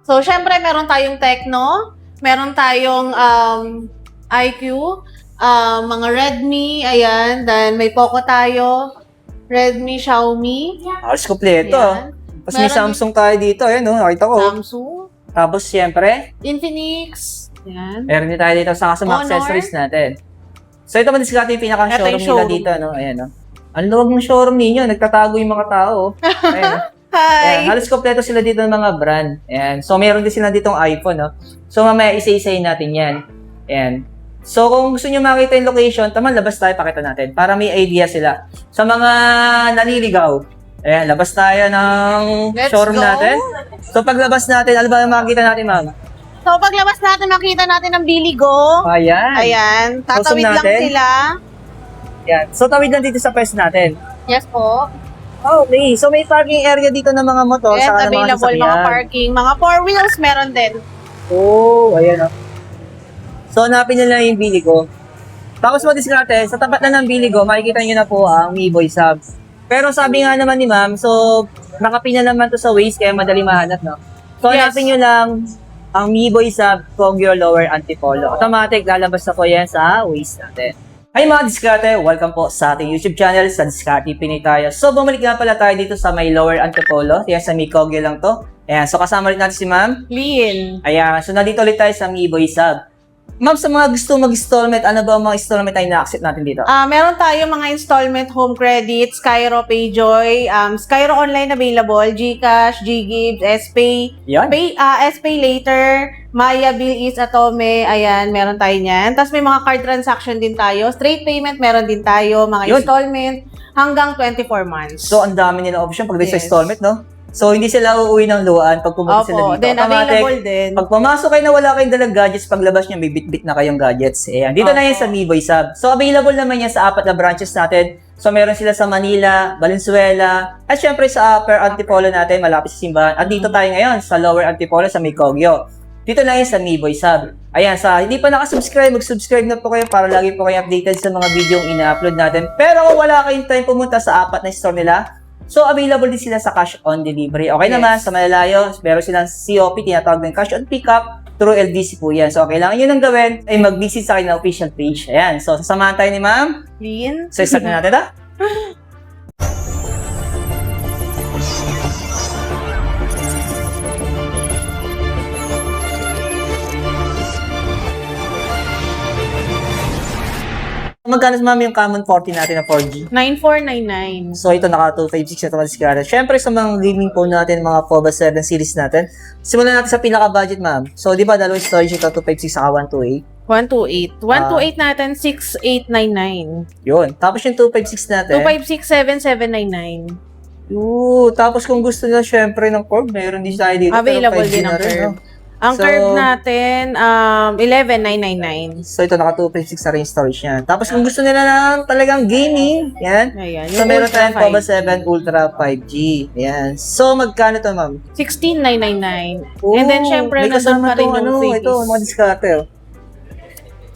So, syempre, meron tayong Tecno, meron tayong IQ, mga Redmi, ayan. Then, may Poco tayo, Redmi, Xiaomi. Alas kompleto. Ayan. Tapos may Meron Samsung tayo dito. Ayan, no? Nakita ko. Samsung, Tapos, siyempre, Infinix, ayan. meron din tayo dito sa kasama Honor. accessories natin. So, ito man discard yung pinaka-showroom Ito yung nila showroom. dito, no? Ayan, no? Ang luwag ng showroom ninyo. Nagtatago yung mga tao. Ayan, no? Ayan, Hi! halos kompleto sila dito ng mga brand. Ayan. So, meron din sila ditong iPhone, no? So, mamaya isa-isayin natin yan. Ayan. So, kung gusto nyo makita yung location, tama, labas tayo, pakita natin. Para may idea sila. Sa mga naliligaw, ayan, labas tayo ng Let's showroom go. natin. So, paglabas natin, ano ba yung makikita natin, ma'am? So, paglabas natin, makita natin ang Biligo. Ayan. Ayan, tatawid Susum lang natin. sila. Ayan. So, tawid lang dito sa pwesto natin. Yes po. Okay. So, may parking area dito ng mga motor. Yes, saka ng mga available, sasakyan. mga parking. Mga 4 wheels meron din. Oh, ayan o. So, hanapin nyo lang yung Biligo. Tapos madiskarte, sa tapat na ng Biligo, makikita nyo na po ang Miboy Subs. Pero sabi nga naman ni ma'am, so, nakapin na naman to sa Waze, kaya madali mahanap, no? So, Yes. hanapin nyo lang ang Miboy Sub Kogyo Lower Antipolo. Automatic, lalabas na po yan sa Waze natin. Hi mga diskarte, welcome po sa ating YouTube channel sa Diskarte Pinoy tayo. So bumalik nga pala tayo dito sa may Lower Antipolo. Yan sa may Kogyo lang to. Ayan, so kasama rin natin si ma'am. Lin. Ayan, so nandito ulit tayo sa Miboy Sub. Ma'am, sa mga gusto mag-installment, ano ba ang mga installment ay na-accept natin dito? Meron tayo mga installment home credit, Skyro Payjoy, Skyro Online available, GCash, GGives, SPay, Yan. SPay Later, Maya Bill is Atome, ayan, meron tayo niyan. Tapos may mga card transaction din tayo, straight payment meron din tayo, mga Yun. installment hanggang 24 months. So, ang dami nila option pag sa Yes. installment, no? So, hindi sila uuwi ng luan pag pumunta sila Opo, dito. then available din. Pag pumasok kayo na wala kayong dalang gadgets, paglabas nyo, may bit-bit na kayong gadgets. Ayan. Dito na yan Opo. sa Miboy Sub. So, available naman yan sa 4 na branches natin. So, meron sila sa Manila, Valenzuela, at syempre sa Upper Antipolo natin, malapit sa simbahan. At dito tayo ngayon, sa Lower Antipolo, sa may Kogyo. Dito na yan sa Miboy Sub. Ayan, sa hindi pa nakasubscribe, mag-subscribe na po kayo para lagi po kayo updated sa mga video yung ina-upload natin. Pero kung wala kayong time pumunta sa 4 na store nila, so, available din sila sa cash on delivery. Okay Yes. naman, sa malalayo, meron silang COP, tinatawag ng cash on pickup, through LDC po yan. So, kailangan nyo nang gawin ay mag-visit sa akin na official page. Ayan. So, sasamahan tayo ni ma'am. Lin. So, start na natin, ha? Magkano ma'am yung common 40 natin na 4G? 9499. So, ito naka 256 na tumatiskrada. Siyempre, sa mga gaming phone natin, mga POBA 7 series natin, simulan natin sa pinaka-budget, ma'am. So, di ba, dalawang storage ito, 256 saka 128. 128. 128 natin, 6899. Yun. Tapos yung 256 natin. 256-7799. Tapos kung gusto nyo, syempre, ng curve, meron din tayo dito. Available pero 5G din na ang rin, curve. no? Ang So, curve natin, 11999. So, ito, naka 256 na rin yung storage niya. Tapos kung gusto nila ng talagang gaming, yan. Ayan. So, yung meron Ultra tayong POBA 5. 7 Ultra 5G. Yan. So, magkano to, ma'am? 16999. And then, syempre, may nandun kasama pa rin tong yung freebies. Ito, mga diskarte.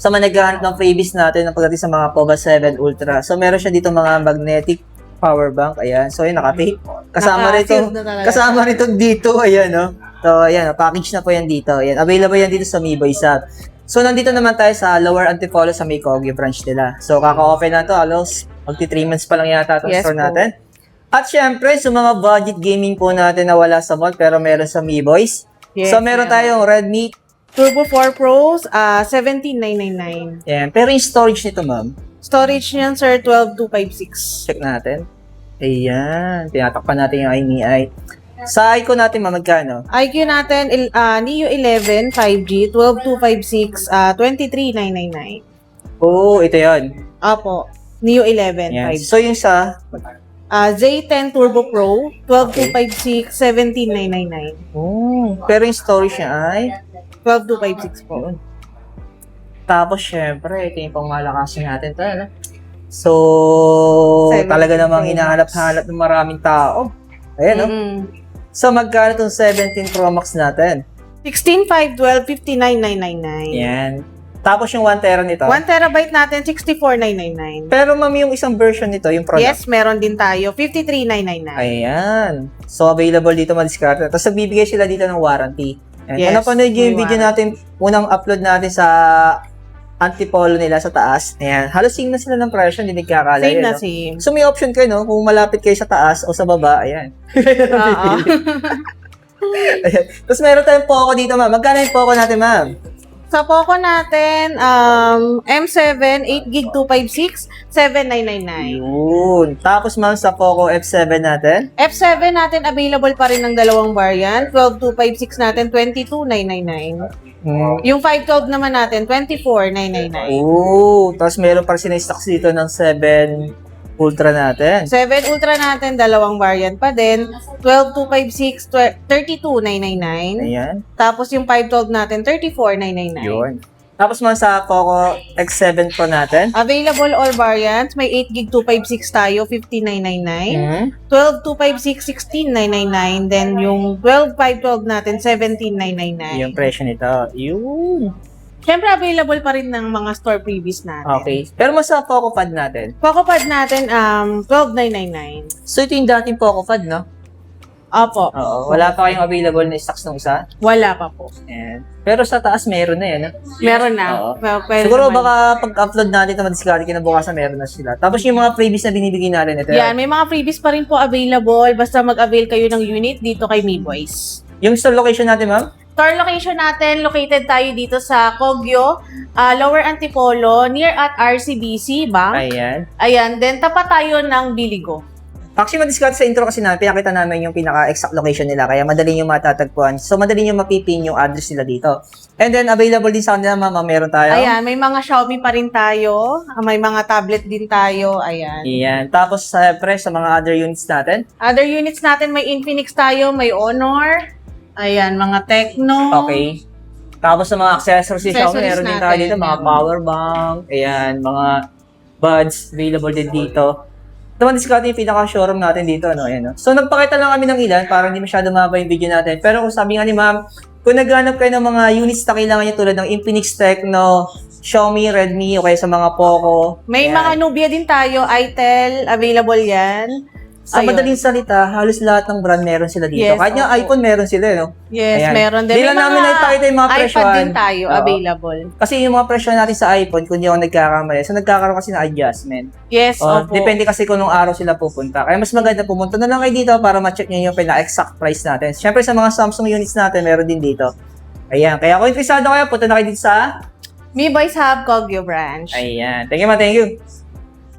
Sa mga naghahanap ng freebies natin ng pagdating sa mga POBA 7 Ultra. So, meron siya dito mga magnetic power bank. Ayan. So, yun, nakatape. Kasama rito. Naka-sealed na talaga. Kasama rito dito. Ayan, no? So, ayan, package na po yan dito. Ayan, available yan dito sa Miboy Sub. So, nandito naman tayo sa Lower Antipolo sa may Kogyo branch nila. So, kaka-open na to. Alos, magti 3 months pa lang yata itong Yes store po. natin. At syempre, sa mga budget gaming po natin na wala sa mall pero meron sa Miboys. Yes, So, meron tayong Redmi. Turbo 4 Pros, 17999. Ayan. Pero yung storage nito, ma'am, Storage niyan, sir, 12256. check natin. Ayan. Tinatakpan natin yung IMEI. Sa icon natin, ma'am, magkano? IQ natin, Neo 11 5G, 12256, 23999. Oh, ito yun. Apo, Neo 11 Ayan. 5G. So, yung sa... Z10 Turbo Pro, 12256, 17999. Oh, pero yung storage niya ay... 12256 po. Tapos, syempre, ito yung pangmalakasin natin to, ano? So, 17 talaga namang Pro Max. hinahanap-hanap ng maraming tao. Ayan, no? Mm. So, magkano itong 17 Pro Max natin? 16, 5, 12, 59,999. Yan. Tapos yung 1 tera nito. 1 terabyte natin, 64,999. Pero, ma'am, yung isang version nito, yung product. Yes, meron din tayo, 53,999. Ayan. So, available dito madiskarte. Tapos, nagbibigay sila dito ng warranty. And Yes, napanood yung may video natin, unang upload natin sa Antipolo nila sa taas. Ayan, halos same na sila ng presyo, hindi nagkakalayo. Same na no? same. So may option kayo, no? Kung malapit kayo sa taas o sa baba, ayan. Oo. Ayan. Tapos meron tayong Poco dito, ma'am. Magkano yung Poco natin, ma'am? Sa Poco natin, M7, 8GB 256, 7,999. Yun. Tapos, ma'am, sa Poco F7 natin? F7 natin, available pa rin ng dalawang variant. 12,256 natin, 22,999. Yung 512 naman natin, 24,999. Oo. Tapos meron pa rin sila stocks dito ng 7 Ultra natin. 7 Ultra natin, dalawang variant pa din. 12,256, 32,999. Ayan. Tapos yung 512 natin, 34,999. Yun. Tapos, ma'am, sa Poco X7 Pro natin? Available all variants. May 8GB 256 tayo, 15,999. 12 256, 16,999. Then yung 12 512 natin, 17,999. Yung presyo nito. Yun. Siyempre, available pa rin ng mga store previous natin. Okay. Pero mas sa Poco Pad natin. Poco Pad natin, 12,999. So, ito yung dating Poco Pad, no? Opo. Oo. Wala pa kayong available na stocks ng isa. Wala pa po. Ayan. Pero sa taas, meron na yan. No? Meron na. Oo. Pwede Siguro naman. baka pag-upload natin ito, madiskarte kinabukasan, meron na sila. Tapos yung mga freebies na binibigay natin, ito Yan, may mga freebies pa rin po available. Basta mag-avail kayo ng unit dito kay Mi Boys. Yung store location natin, ma'am? Store location natin, located tayo dito sa Kogyo, Lower Antipolo, near at RCBC Bank. Ayan. Ayan, then tapat tayo ng Biligo. Actually, madiskarte sa intro kasi namin, pinakita namin yung pinaka-exact location nila, kaya madali yung matatagpuan. So, madali yung mapipin yung address nila dito. And then, available din sa kanila, ma'am, meron tayo. Ayan, may mga Xiaomi pa rin tayo, may mga tablet din tayo, ayan. Ayan. Tapos, syempre, sa mga other units natin. Other units natin, may Infinix tayo, may Honor, ayan, mga Tecno. Okay. Tapos, sa mga accessories ni Xiaomi, Accessories meron din tayo natin, dito, mga yan. power bank, ayan, mga buds, available din dito. Ito man diskarte yung pinaka-showroom natin dito, ano, ayan, no? So, nagpakita lang kami ng ilan para hindi masyado mahaba yung video natin. Pero kung sabi nga ni ma'am, kung naghanap kayo ng mga units na kailangan nyo tulad ng Infinix, Tecno, Xiaomi, Redmi, o kaya sa mga Poco. May ayan. mga Nubia din tayo, Itel, available yan. Sa Ayun. madaling salita, halos lahat ng brand meron sila dito. Yes, Kahit yung opo. iPhone meron sila, no? Yes, Ayan. meron din. Di May lang namin nakikita yung mga iPad presyohan. din tayo, Oo. available. Kasi yung mga presyo natin sa iPhone, kung di ako nagkakamali, so nagkakaroon kasi ng adjustment. Yes, opo. Depende kasi kung nung araw sila pupunta. Kaya mas maganda pumunta na lang kayo dito para ma-check nyo yung pinaka-exact price natin. Siyempre sa mga Samsung units natin, meron din dito. Ayan. Kaya kung interesado kayo, punta na kayo dito sa... Mi Boys Hub, Kogyo Branch. Ayan. Thank you, ma. Thank you.